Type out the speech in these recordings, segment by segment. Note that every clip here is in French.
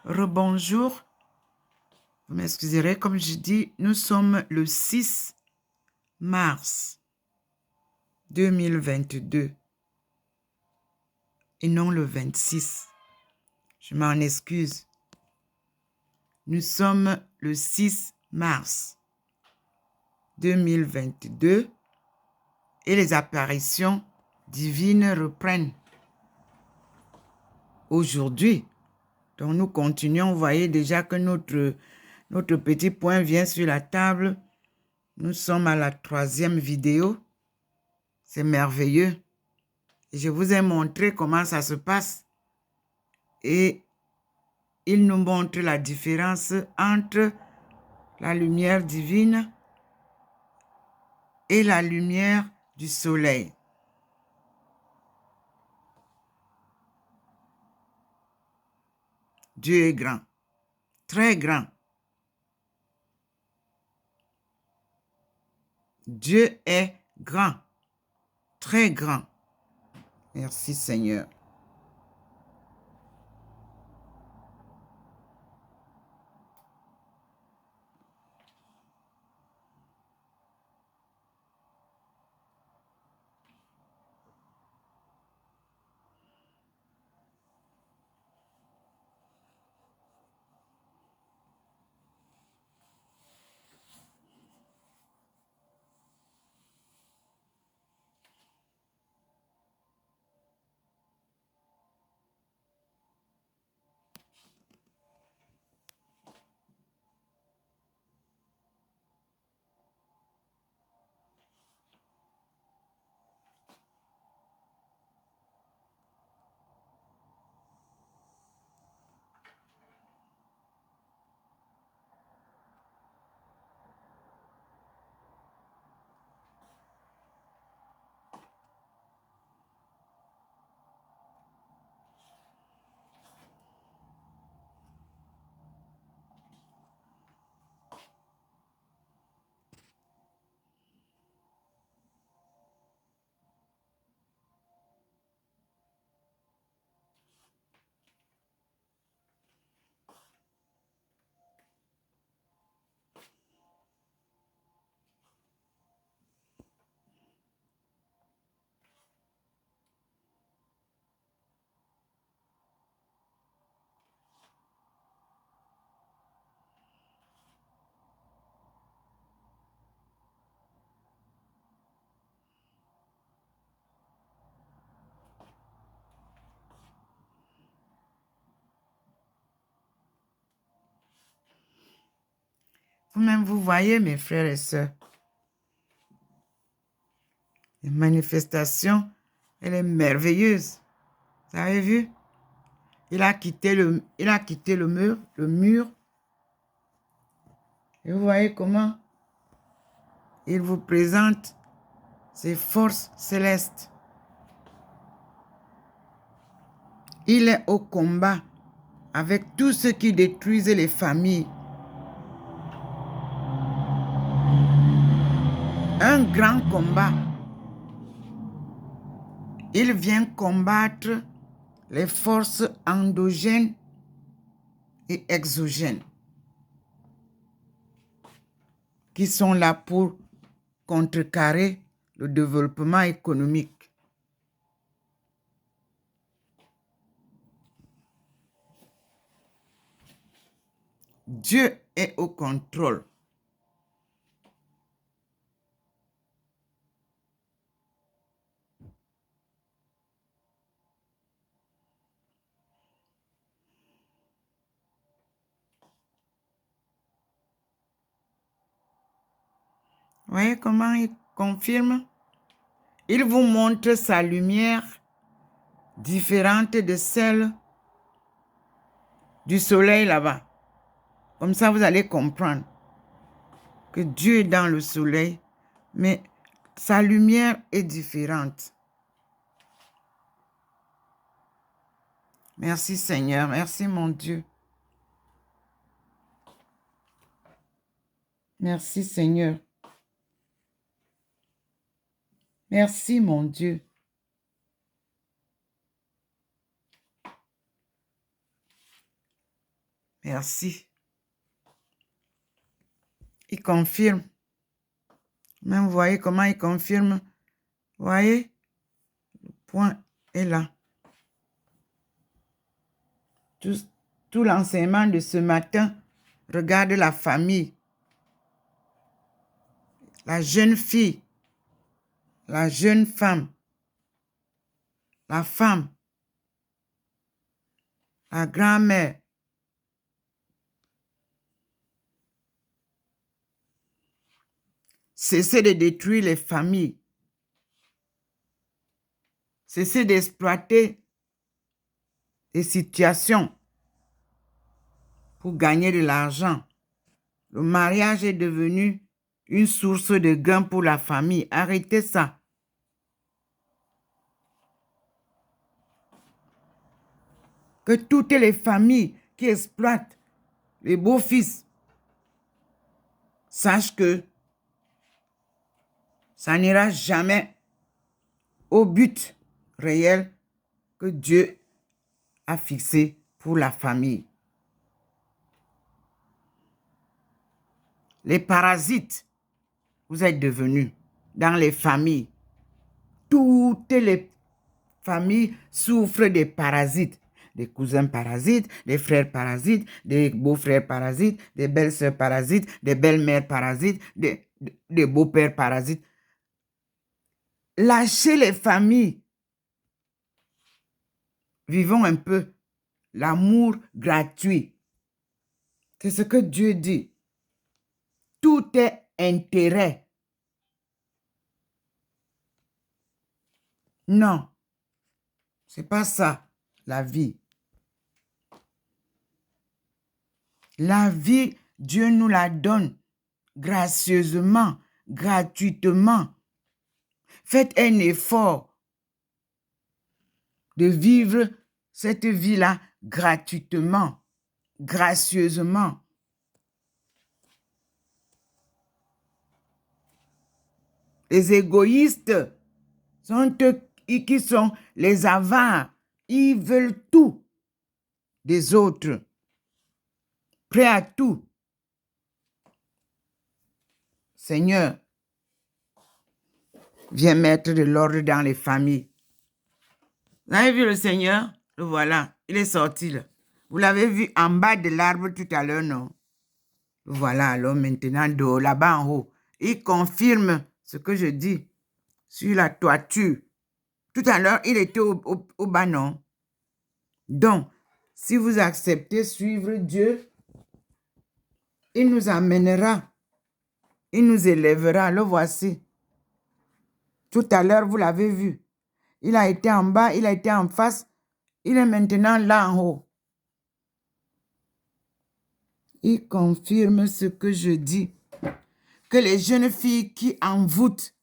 Rebonjour, vous m'excuserez, comme je dis, nous sommes le 6 mars 2022 et non le 26. Je m'en excuse. Nous sommes le 6 mars 2022 et les apparitions divines reprennent aujourd'hui. Donc nous continuons, vous voyez déjà que notre petit point vient sur la table. Nous sommes à la 3e vidéo. C'est merveilleux. Et je vous ai montré comment ça se passe. Et il nous montre la différence entre la lumière divine et la lumière du soleil. Dieu est grand, très grand. Dieu est grand, très grand. Merci Seigneur. Vous-même, vous voyez, mes frères et sœurs, les manifestations, elle est merveilleuse. Vous avez vu? Il a quitté le mur. Et vous voyez comment il vous présente ses forces célestes. Il est au combat avec tous ceux qui détruisent les familles. Un grand combat. Il vient combattre les forces endogènes et exogènes qui sont là pour contrecarrer le développement économique. Dieu est au contrôle. Vous voyez comment il confirme? Il vous montre sa lumière différente de celle du soleil là-bas. Comme ça, vous allez comprendre que Dieu est dans le soleil, mais sa lumière est différente. Merci Seigneur, merci mon Dieu. Merci Seigneur. Merci mon Dieu. Merci. Il confirme. Même vous voyez comment il confirme. Vous voyez? Le point est là. Tout l'enseignement de ce matin regarde la famille. La jeune fille. La jeune femme. La femme. La grand-mère. Cessez de détruire les familles. Cessez d'exploiter les situations pour gagner de l'argent. Le mariage est devenu une source de gain pour la famille. Arrêtez ça. Que toutes les familles qui exploitent les beaux-fils sachent que ça n'ira jamais au but réel que Dieu a fixé pour la famille. Les parasites, vous êtes devenus dans les familles. Toutes les familles souffrent des parasites. Des cousins parasites, des frères parasites, des beaux-frères parasites, des belles-sœurs parasites, des belles-mères parasites, des beaux-pères parasites. Lâchez les familles. Vivons un peu l'amour gratuit. C'est ce que Dieu dit. Tout est intérêt. Non, c'est pas ça, la vie. La vie, Dieu nous la donne gracieusement, gratuitement. Faites un effort de vivre cette vie-là gratuitement, gracieusement. Les égoïstes sont eux qui sont les avares. Ils veulent tout des autres. Prêts à tout. Seigneur, viens mettre de l'ordre dans les familles. Vous avez vu le Seigneur? Le voilà. Il est sorti là. Vous l'avez vu en bas de l'arbre tout à l'heure, non? Le voilà alors maintenant là-bas en haut. Il confirme ce que je dis sur la toiture. Tout à l'heure, il était au bas, non? Donc, si vous acceptez suivre Dieu, il nous amènera. Il nous élèvera. Le voici. Tout à l'heure, vous l'avez vu. Il a été en bas, il a été en face. Il est maintenant là en haut. Il confirme ce que je dis. Que les jeunes filles qui envoûtent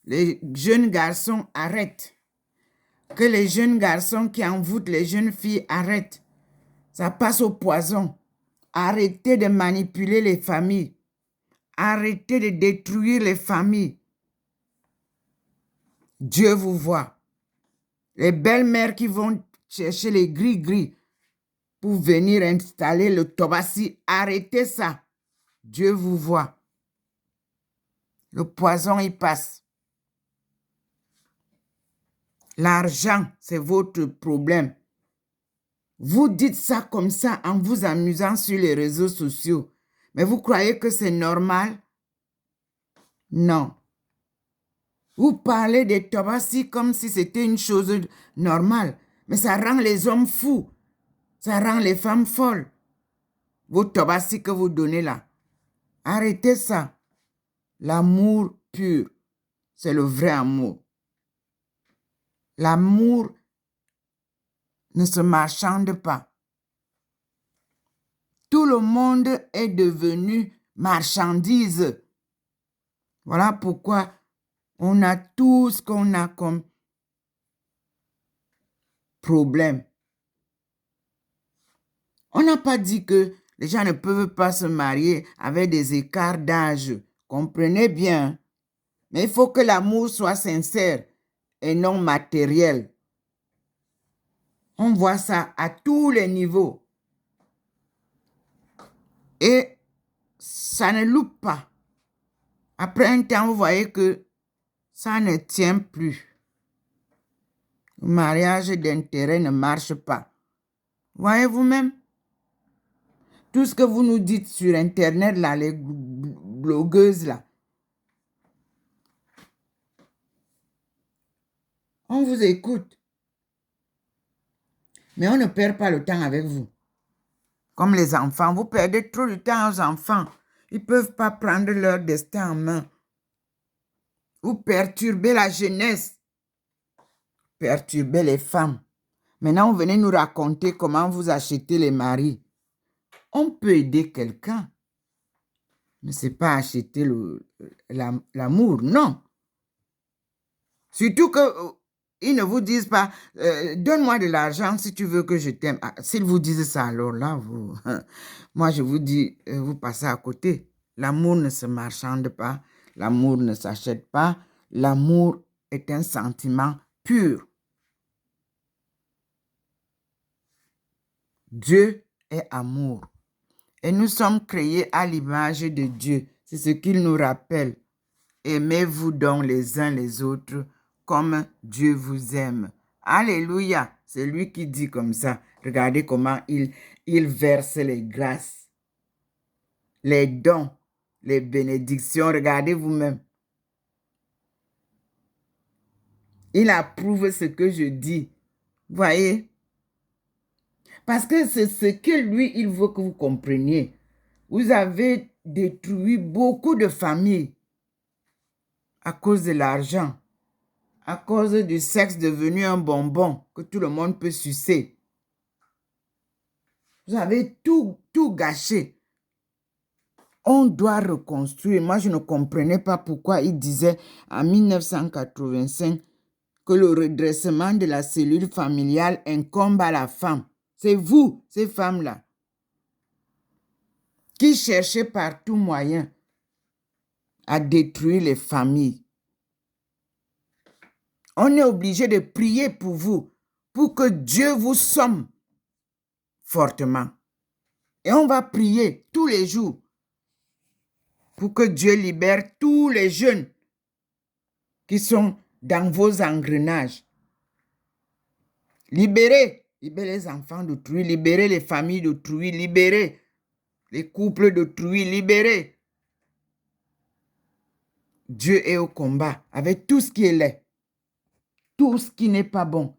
les jeunes garçons arrêtent. Que les jeunes garçons qui envoûtent les jeunes filles arrêtent. Ça passe au poison. Arrêtez de manipuler les familles. Arrêtez de détruire les familles. Dieu vous voit. Les belles-mères qui vont chercher les gris-gris pour venir installer le tobassi, arrêtez ça. Dieu vous voit. Le poison, il passe. L'argent, c'est votre problème. Vous dites ça comme ça en vous amusant sur les réseaux sociaux. Mais vous croyez que c'est normal? Non. Vous parlez des tobassi comme si c'était une chose normale. Mais ça rend les hommes fous. Ça rend les femmes folles. Vos tobassi que vous donnez là. Arrêtez ça. L'amour pur, c'est le vrai amour. L'amour ne se marchande pas. Tout le monde est devenu marchandise. Voilà pourquoi on a tout ce qu'on a comme problème. On n'a pas dit que les gens ne peuvent pas se marier avec des écarts d'âge. Comprenez bien. Mais il faut que l'amour soit sincère et non matériel. On voit ça à tous les niveaux. Et ça ne loupe pas. Après un temps, vous voyez que ça ne tient plus. Le mariage d'intérêt ne marche pas. Voyez vous-même? Tout ce que vous nous dites sur Internet, là, les blogueuses, là, on vous écoute. Mais on ne perd pas le temps avec vous. Comme les enfants, vous perdez trop de temps aux enfants. Ils ne peuvent pas prendre leur destin en main. Vous perturbez la jeunesse. Perturbez les femmes. Maintenant, vous venez nous raconter comment vous achetez les maris. On peut aider quelqu'un. Mais ce n'est pas acheter l'amour, non. Surtout qu'ils ne vous disent pas, donne-moi de l'argent si tu veux que je t'aime. Ah, s'ils vous disent ça, alors là, moi je vous dis, vous passez à côté. L'amour ne se marchande pas, l'amour ne s'achète pas, l'amour est un sentiment pur. Dieu est amour. Et nous sommes créés à l'image de Dieu. C'est ce qu'il nous rappelle. Aimez-vous donc les uns les autres comme Dieu vous aime. Alléluia. C'est lui qui dit comme ça. Regardez comment il verse les grâces, les dons, les bénédictions. Regardez vous-même. Il approuve ce que je dis. Voyez? Parce que c'est ce que lui, il veut que vous compreniez. Vous avez détruit beaucoup de familles à cause de l'argent, à cause du sexe devenu un bonbon que tout le monde peut sucer. Vous avez tout gâché. On doit reconstruire. Moi, je ne comprenais pas pourquoi il disait en 1985 que le redressement de la cellule familiale incombe à la femme. C'est vous, ces femmes-là, qui cherchez par tout moyen à détruire les familles. On est obligé de prier pour vous, pour que Dieu vous somme fortement. Et on va prier tous les jours pour que Dieu libère tous les jeunes qui sont dans vos engrenages. Libérez les enfants d'autrui, libérez les familles d'autrui, libérez les couples d'autrui, libérez. Dieu est au combat avec tout ce qui est laid, tout ce qui n'est pas bon.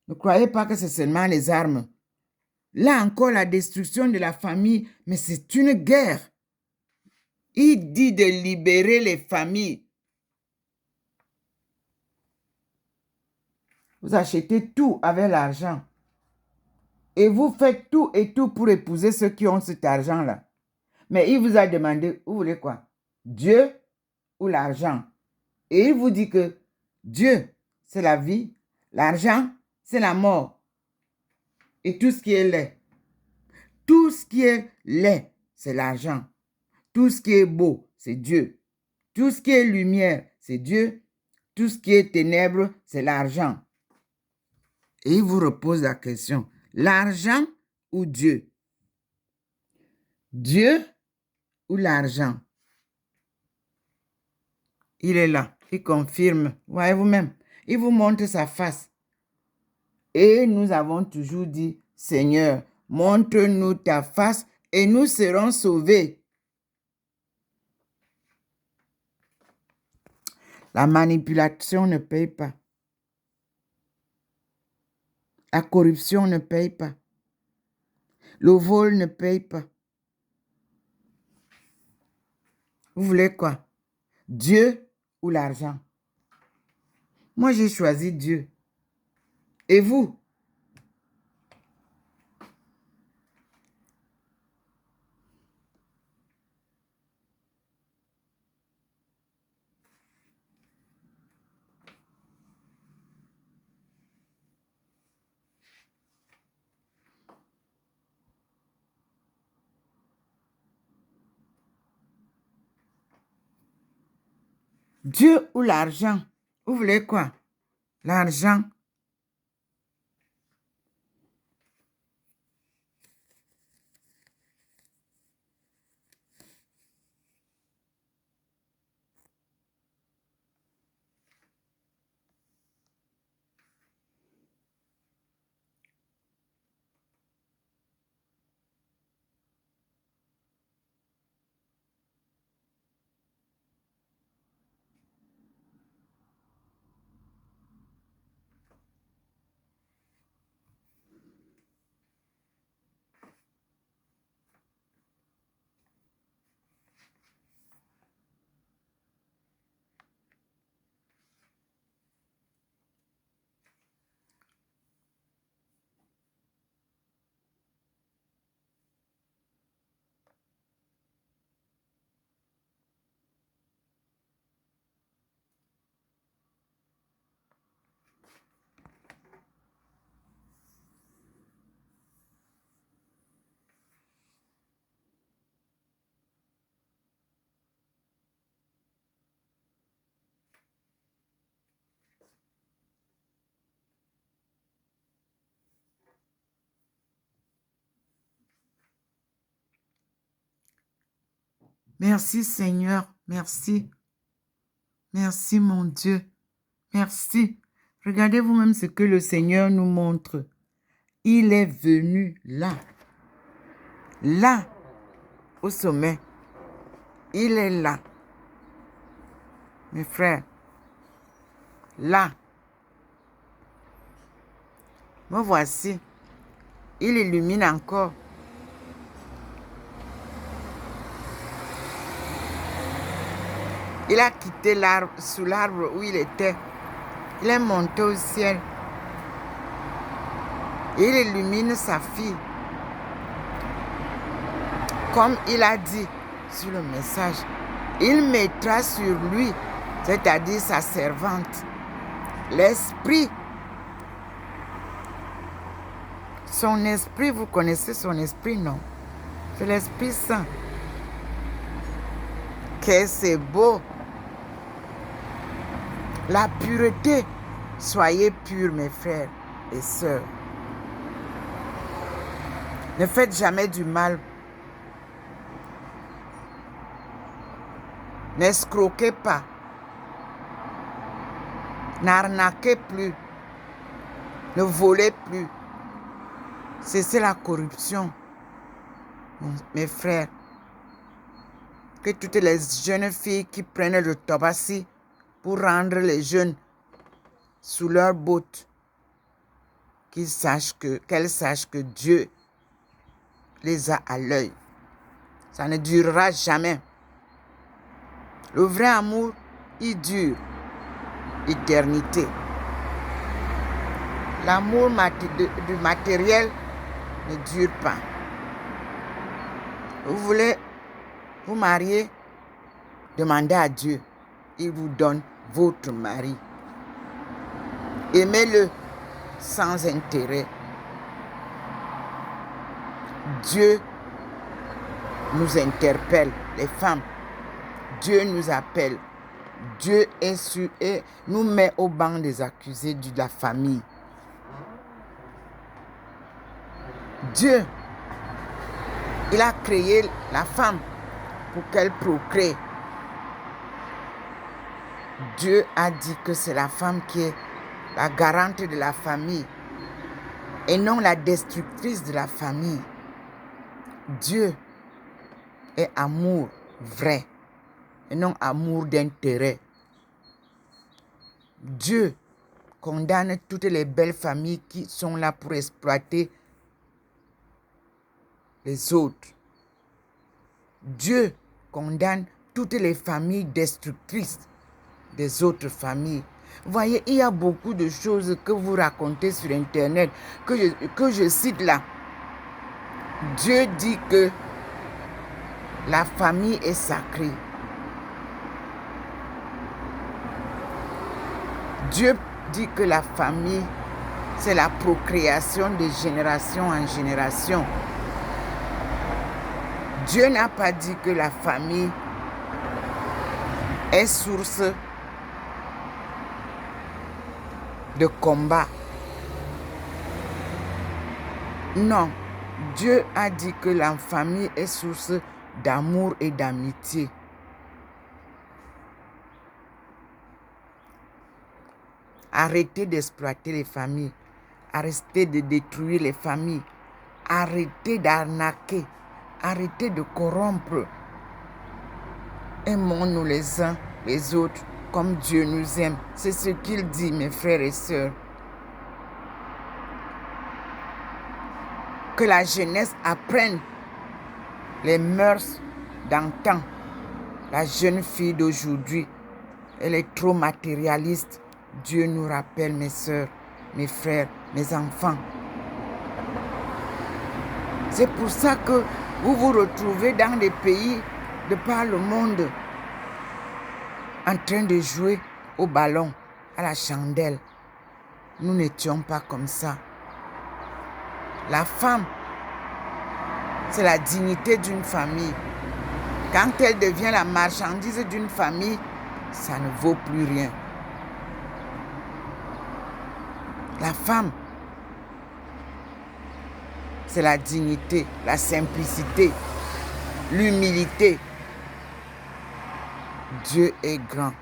Ne croyez pas que c'est seulement les armes. Là encore, la destruction de la famille, mais c'est une guerre. Il dit de libérer les familles. Vous achetez tout avec l'argent. Et vous faites tout et tout pour épouser ceux qui ont cet argent-là. Mais il vous a demandé, vous voulez quoi? Dieu ou l'argent? Et il vous dit que Dieu, c'est la vie. L'argent, c'est la mort. Et tout ce qui est laid. Tout ce qui est laid, c'est l'argent. Tout ce qui est beau, c'est Dieu. Tout ce qui est lumière, c'est Dieu. Tout ce qui est ténèbres, c'est l'argent. Et il vous repose la question, l'argent ou Dieu? Dieu ou l'argent? Il est là, il confirme. Voyez vous-même, il vous montre sa face. Et nous avons toujours dit, Seigneur, montre-nous ta face et nous serons sauvés. La manipulation ne paye pas. La corruption ne paye pas. Le vol ne paye pas. Vous voulez quoi? Dieu ou l'argent? Moi, j'ai choisi Dieu. Et vous? Dieu ou l'argent? Vous voulez quoi? L'argent. Merci Seigneur, merci. Merci mon Dieu, merci. Regardez vous-même ce que le Seigneur nous montre. Il est venu là, là, au sommet. Il est là. Mes frères, là. Me voici. Il illumine encore. Il a quitté l'arbre, sous l'arbre où il était. Il est monté au ciel. Il illumine sa fille. Comme il a dit sur le message, il mettra sur lui, c'est-à-dire sa servante, l'esprit. Son esprit, vous connaissez son esprit, non? C'est l'Esprit Saint. Que c'est beau. La pureté. Soyez purs, mes frères et sœurs. Ne faites jamais du mal. N'escroquez pas. N'arnaquez plus. Ne volez plus. Cessez la corruption. Mes frères, que toutes les jeunes filles qui prennent le tabac pour rendre les jeunes sous leurs bottes, qu'elles sachent que Dieu les a à l'œil. Ça ne durera jamais. Le vrai amour, il dure éternité. L'amour du matériel ne dure pas. Vous voulez vous marier, demandez à Dieu. Il vous donne votre mari. Aimez-le sans intérêt. Dieu nous interpelle, les femmes. Dieu nous appelle. Dieu est sur et nous met au banc des accusés de la famille. Dieu, il a créé la femme pour qu'elle procrée. Dieu a dit que c'est la femme qui est la garante de la famille et non la destructrice de la famille. Dieu est amour vrai et non amour d'intérêt. Dieu condamne toutes les belles familles qui sont là pour exploiter les autres. Dieu condamne toutes les familles destructrices des autres familles. Vous voyez, il y a beaucoup de choses que vous racontez sur Internet, que je cite là. Dieu dit que la famille est sacrée. Dieu dit que la famille, c'est la procréation de génération en génération. Dieu n'a pas dit que la famille est source de combat. Non, Dieu a dit que la famille est source d'amour et d'amitié. Arrêtez d'exploiter les familles. Arrêtez de détruire les familles. Arrêtez d'arnaquer. Arrêtez de corrompre. Aimons-nous les uns les autres comme Dieu nous aime. C'est ce qu'il dit, mes frères et sœurs. Que la jeunesse apprenne les mœurs d'antan. La jeune fille d'aujourd'hui, elle est trop matérialiste. Dieu nous rappelle, mes sœurs, mes frères, mes enfants. C'est pour ça que vous vous retrouvez dans des pays de par le monde en train de jouer au ballon, à la chandelle. Nous n'étions pas comme ça. La femme, c'est la dignité d'une famille. Quand elle devient la marchandise d'une famille, ça ne vaut plus rien. La femme, c'est la dignité, la simplicité, l'humilité. Dieu est grand.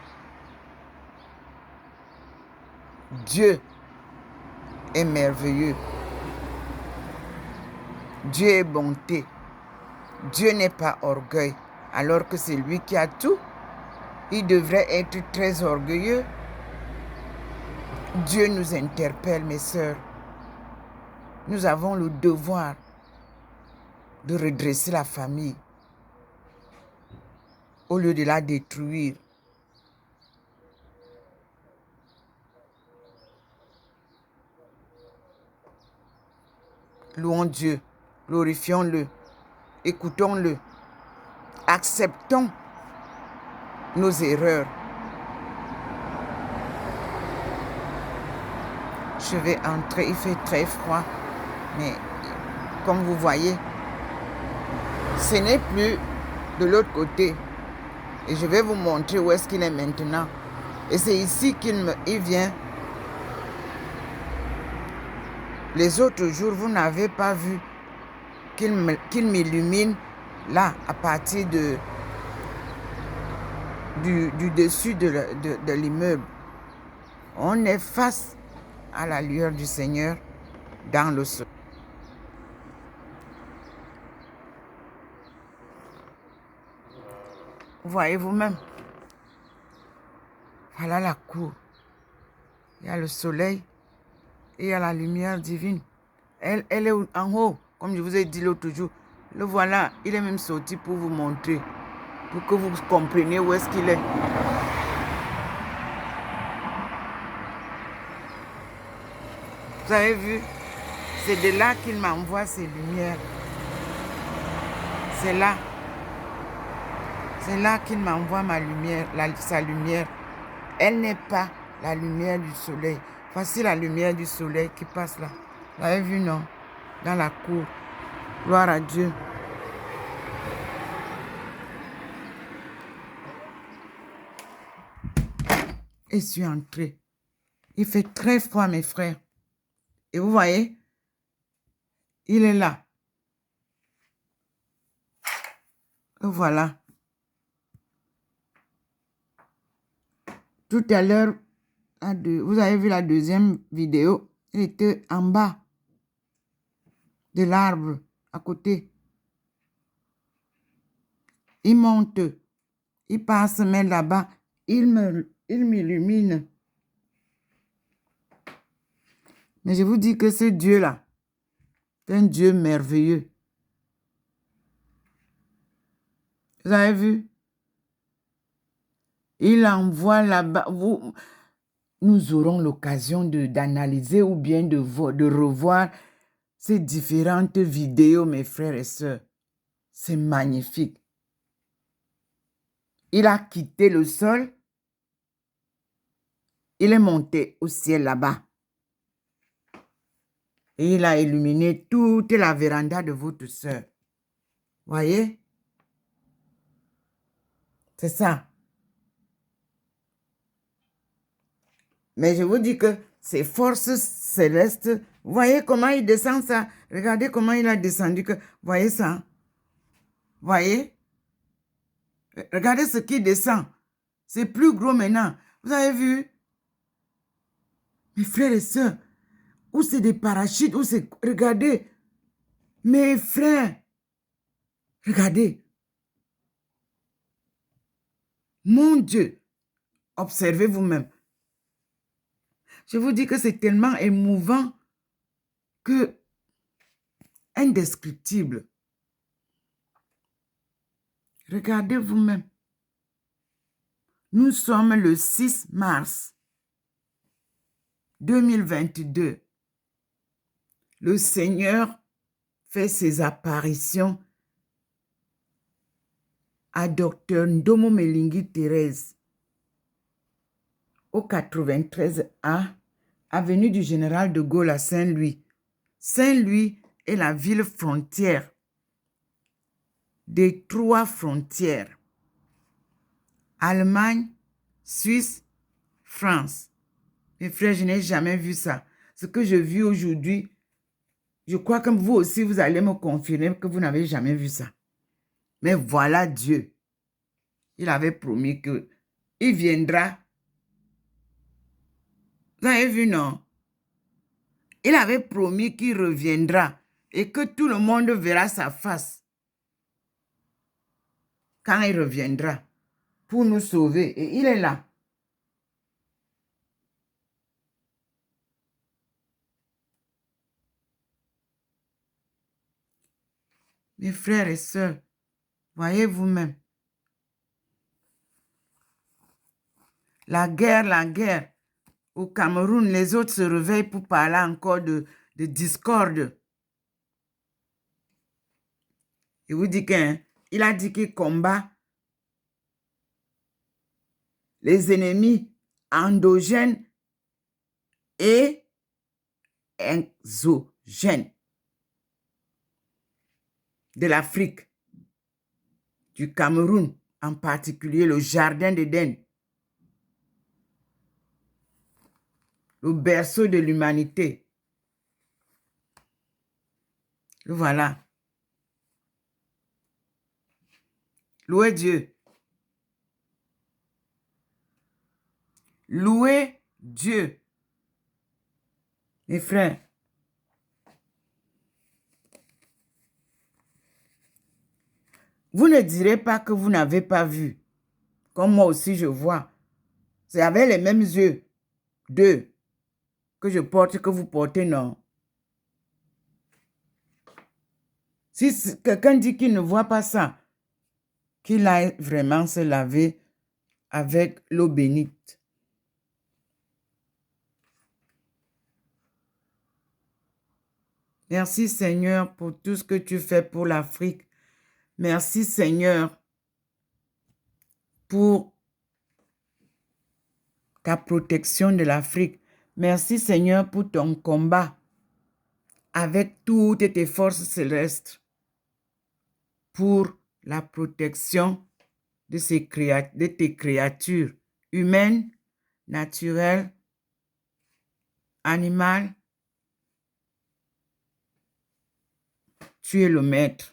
Dieu est merveilleux. Dieu est bonté. Dieu n'est pas orgueil, alors que c'est lui qui a tout. Il devrait être très orgueilleux. Dieu nous interpelle, mes sœurs. Nous avons le devoir de redresser la famille au lieu de la détruire. Louons Dieu, glorifions-le, écoutons-le, acceptons nos erreurs. Je vais entrer, il fait très froid, mais comme vous voyez, ce n'est plus de l'autre côté. Et je vais vous montrer où est-ce qu'il est maintenant. Et c'est ici qu'il vient. Les autres jours, vous n'avez pas vu qu'il m'illumine là, à partir du dessus de l'immeuble. On est face à la lueur du Seigneur dans le sol. Vous voyez vous-même. Voilà la cour. Il y a le soleil et il y a la lumière divine. Elle est en haut, comme je vous ai dit l'autre jour. Le voilà, il est même sorti pour vous montrer, pour que vous compreniez où est-ce qu'il est. Vous avez vu? C'est de là qu'il m'envoie ses lumières. C'est là. C'est là qu'il m'envoie ma lumière, sa lumière. Elle n'est pas la lumière du soleil. Voici la lumière du soleil qui passe là. Vous avez vu, non? Dans la cour. Gloire à Dieu. Et je suis entrée. Il fait très froid, mes frères. Et vous voyez, il est là. Et voilà. Tout à l'heure, vous avez vu la deuxième vidéo. Il était en bas de l'arbre, à côté. Il monte. Il passe, mais là-bas, il m'illumine. Mais je vous dis que ce Dieu-là, c'est un Dieu merveilleux. Vous avez vu? Il envoie là-bas. Nous aurons l'occasion d'analyser ou bien de revoir ces différentes vidéos, mes frères et sœurs. C'est magnifique. Il a quitté le sol. Il est monté au ciel là-bas. Et il a illuminé toute la véranda de votre sœur. Voyez? C'est ça. Mais je vous dis que ces forces célestes, vous voyez comment il descend ça? Regardez comment il a descendu. Voyez ça? Voyez? Regardez ce qui descend. C'est plus gros maintenant. Vous avez vu? Mes frères et sœurs, ou c'est des parachutes, ou c'est... Regardez. Mes frères. Regardez. Mon Dieu. Observez vous-même. Je vous dis que c'est tellement émouvant que indescriptible. Regardez vous-même. Nous sommes le 6 mars 2022. Le Seigneur fait ses apparitions à Dr Ndomo Melingi Thérèse au 93A, avenue du Général de Gaulle à Saint-Louis. Saint-Louis est la ville frontière des 3 frontières. Allemagne, Suisse, France. Mes frères, je n'ai jamais vu ça. Ce que je vis aujourd'hui, je crois que vous aussi, vous allez me confirmer que vous n'avez jamais vu ça. Mais voilà Dieu. Il avait promis que il viendra. Vous avez vu, non? Il avait promis qu'il reviendra et que tout le monde verra sa face quand il reviendra pour nous sauver. Et il est là. Mes frères et sœurs, voyez vous-même. La guerre. Au Cameroun, les autres se réveillent pour parler encore de discorde. Il vous dit qu'il a dit qu'il combat les ennemis endogènes et exogènes de l'Afrique, du Cameroun, en particulier le jardin d'Éden, le berceau de l'humanité. Voilà. Louez Dieu. Louez Dieu. Mes frères, vous ne direz pas que vous n'avez pas vu. Comme moi aussi je vois. C'est avec les mêmes yeux d'eux que je porte, que vous portez, non. Si quelqu'un dit qu'il ne voit pas ça, qu'il aille vraiment se laver avec l'eau bénite. Merci Seigneur pour tout ce que tu fais pour l'Afrique. Merci Seigneur pour ta protection de l'Afrique. Merci Seigneur pour ton combat avec toutes tes forces célestes pour la protection de tes créatures humaines, naturelles, animales. Tu es le maître.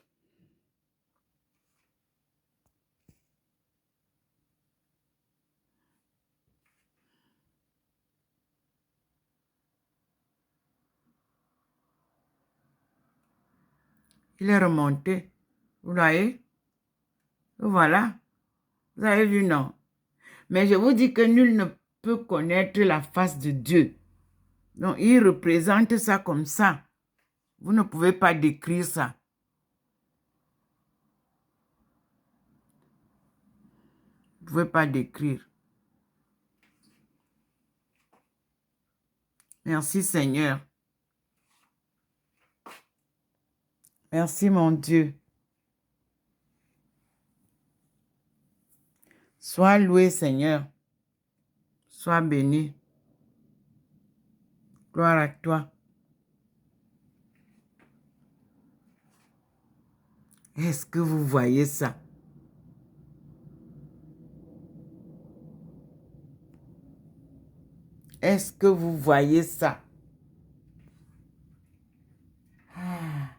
Il est remonté. Vous voyez? Voilà. Vous avez vu, non? Mais je vous dis que nul ne peut connaître la face de Dieu. Donc, il représente ça comme ça. Vous ne pouvez pas décrire ça. Vous ne pouvez pas décrire. Merci Seigneur. Merci mon Dieu. Sois loué Seigneur. Sois béni. Gloire à toi. Est-ce que vous voyez ça? Est-ce que vous voyez ça? Ah.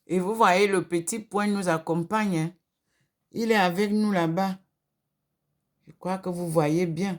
Et vous voyez, le petit point nous accompagne. Hein? Il est avec nous là-bas. Je crois que vous voyez bien.